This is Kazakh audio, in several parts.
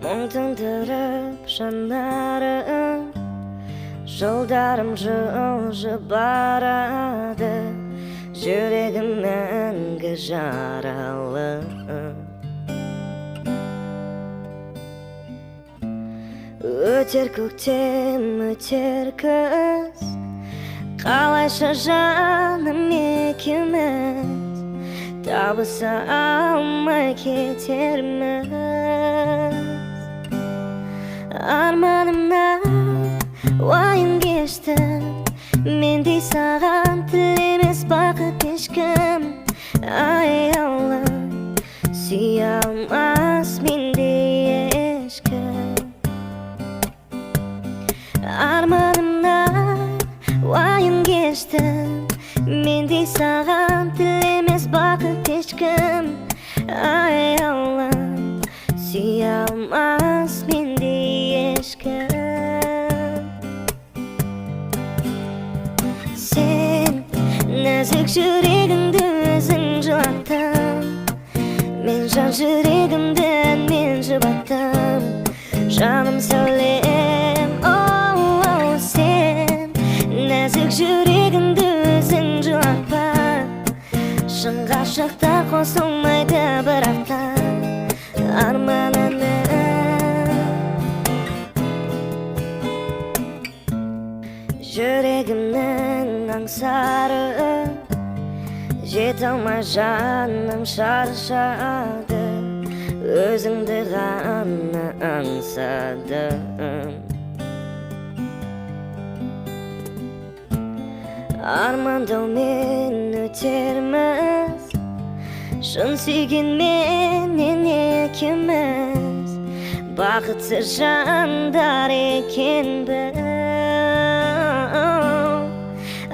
Мұң тындырып жанарым, жолдарым жылжып барады, жүрегім мәңгі жаралы. Өтер көктем, өтер күз, қалайша жаным екеуміз табыса алмай кетерміз. Арманымнан уайым кештім, мендей саған тілемес бақыт ешкім. Аяулым, сүйе алмас мендей ешкім. Арманымнан уайым кештім, мендей саған тілемес бақыт ешкім. Аяулым, сүйе алмас мендей ешкім. Сен нәзік жүрегіңді өзің жылаттың, мен жан жүрегімді мен жұбаттым. Жаным сәулем, сен нәзік жүрегіңді өзің жылатпа. Шын ғашықтар қосылмайды бірақта арманына. Жүрегімнің аңсары, жете алмай жаным шаршады, өзіңді ғана аңсадым. Армандаумен өтерміз, шын сүйгенменен екеуміз, бақытсыз жандар екенбіз.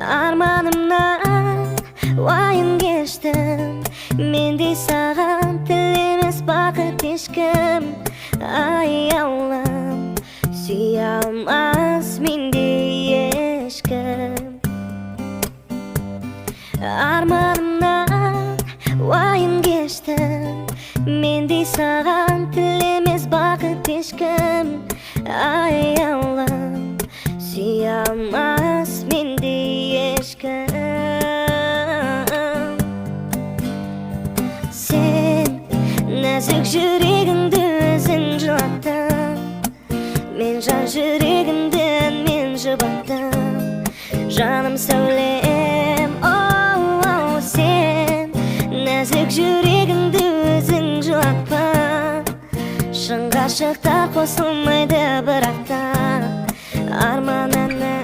Арманымнан уайым кештім, мендей саған тілемес бақыт ешкім. Аяулым, сүйе алмас мендей ешкім. Арманымнан уайым кештім, мендей саған тілемес бақыт ешкім. Аяулым, сүйе алмас мендей ешкім. Сен нәзік жүрегіңді өзің жылаттың, мен жан жүрегімді мен жұбаттым. Жаным сәулем, сен нәзік жүрегіңді өзің жылатпа. Шын ғашықтар қосылмайды бірақта арманына.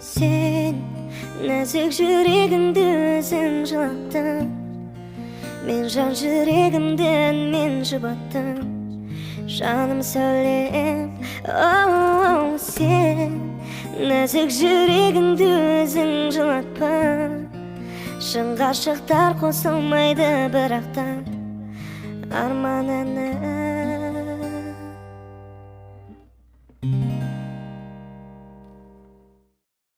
Сен нәзік жүрегіңді өзің жылаттың, мен жан жүрегімді мен жұбаттым. Жаным сәулем, сен нәзік жүрегіңді өзің жылатпа. Шын ғашықтар қосылмайды бірақта арманына.